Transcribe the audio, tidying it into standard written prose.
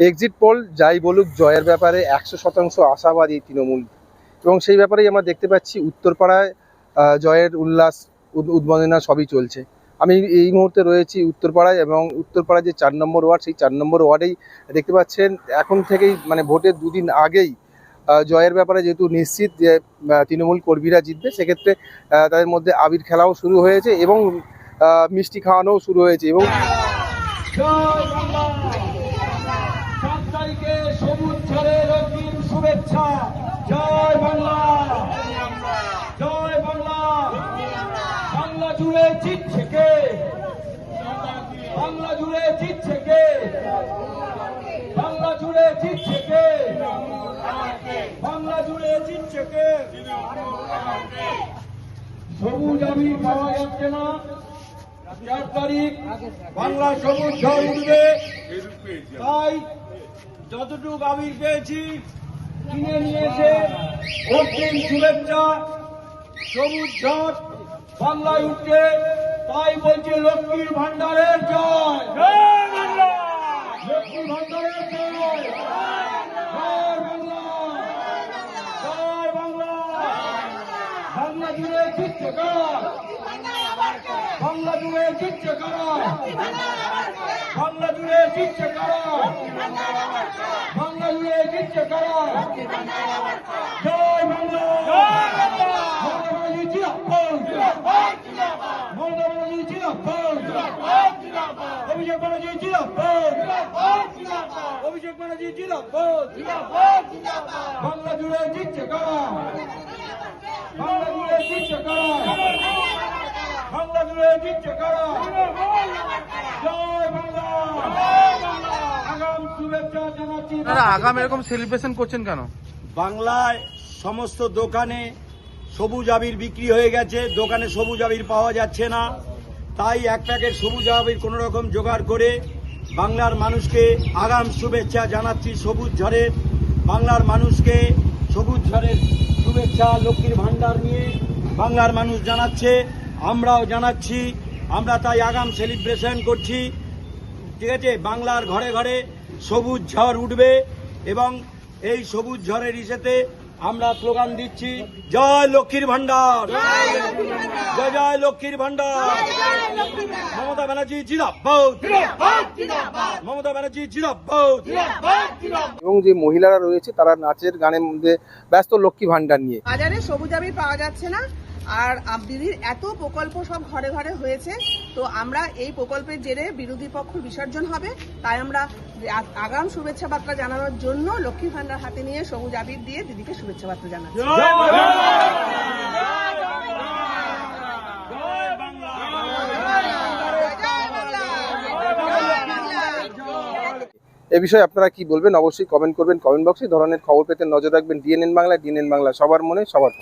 Exit pole যাই বলুক জয়ের ব্যাপারে 100% আশাবাদী তৃণমূল, এবং সেই ব্যাপারেই আমরা দেখতে পাচ্ছি উত্তরপাড়ায় জয়ের উল্লাস উদ্বোধনা সবই চলছে। আমি এই মুহূর্তে রয়েছি উত্তরপাড়ায়, এবং উত্তরপাড়ায় যে 4 নম্বর ওয়ার্ড, সেই 4 নম্বর ওয়ার্ডেই দেখতে পাচ্ছেন এখন থেকেই মানে ভোটের দুদিন আগেই জয়ের ব্যাপারে যেহেতু নিশ্চিত যে তৃণমূল কর্মীরা জিতবে, সেক্ষেত্রে তাদের মধ্যে আবির খেলাও শুরু হয়েছে এবং মিষ্টি খাওয়ানোও শুরু হয়েছে। এবং সবুজ ঝড়ের অগ্রিম শুভেচ্ছা। জয় বাংলা, জয় বাংলা। বাংলা জুড়ে জিতছে কে? বাংলা জুড়ে জিতছে কে? বাংলা জুড়ে জিতছে কে? বাংলা জুড়ে জিতছে কে? সবুজ আবির পাওয়া যাচ্ছে না। 4 তারিখ বাংলা সবুজ ঝড় উঠবে, তাই যতটুকু আবির পেয়েছি কিনে নিয়েছে অগ্রিম শুভেচ্ছা। সবুজ ঝড় বাংলায় উঠছে, তাই বলছে লক্ষ্মীর ভান্ডারের জয়, জয় বাংলা। লক্ষ্মীর ভান্ডারের জয়, জয় বাংলা, জয় বাংলা। বাংলা জুড়ে জিতছে কারা? বাংলা জুড়ে জিতছে কারা? বাংলা জুড়ে জিতছে কারা? বাংলা জুড়ে জিতছে কারা? জয় বাংলা, জয় বাংলা। মমতা ব্যানার্জি জিন্দাবাদ, মমতা ব্যানার্জি জিন্দাবাদ, অভিষেক ব্যানার্জি জিন্দাবাদ, অভিষেক ব্যানার্জি জিন্দাবাদ। বাংলা জুড়ে জিতছে কারা? বাংলা জুড়ে জিতছে কারা? বাংলা জুড়ে জিতছে কারা? জয় বাংলা। আগাম শুভেচ্ছা জানাচ্ছি। আগাম এরকম সেলিব্রেশন করছেন কেন? বাংলায় সমস্ত দোকানে সবুজ আবির বিক্রি হয়ে গেছে, দোকানে সবুজ আবির পাওয়া যাচ্ছে না, তাই 1 প্যাকেট সবুজ আবির কোন রকম জোগাড় করে বাংলার মানুষকে আগাম শুভেচ্ছা জানাচ্ছি সবুজ ঝড়ের। বাংলার মানুষকে সবুজ ঝড়ের শুভেচ্ছা লক্ষ্মীর ভান্ডার নিয়ে বাংলার মানুষ জানাচ্ছে, আমরাও জানাচ্ছি। আমরা তাই আগাম সেলিব্রেশন করছি, ঠিক আছে? বাংলার ঘরে ঘরে সবুজ ঝড় উঠবে, এবং এই সবুজ ঝড়ের ইসেতে আমরা স্লোগান দিচ্ছি, জয় লক্ষ্মীর ভান্ডার, জয় জয় লক্ষ্মীর ভান্ডার। মমতা ব্যানার্জি জিন্দাবাদ, মমতা ব্যানার্জি জিন্দাবাদ। এবং যে মহিলারা রয়েছে তারা নাচের গানের মধ্যে ব্যস্ত লক্ষ্মী ভান্ডার নিয়ে। বাজারে সবুজ আবির পাওয়া যাচ্ছে না, আর দিদির এত প্রকল্প সব ঘরে ঘরে হয়েছে, তো আমরা এই প্রকল্পের জেরে বিরোধী পক্ষ বিসর্জন হবে, তাই আমরা আগাম শুভেচ্ছা বার্তা জানানোর জন্য লক্ষ্মী ভান্ডার হাতে নিয়ে সবুজ আবির দিয়ে দিদিকে শুভেচ্ছা বার্তা জানাচ্ছি। এ বিষয়ে আপনারা কি বলবেন অবশ্যই কমেন্ট করবেন কমেন্ট বক্সে। ধরনের খবর পেতে নজর রাখবেন ডিএনএন বাংলা। ডিএনএন বাংলা সবার মনে সবার।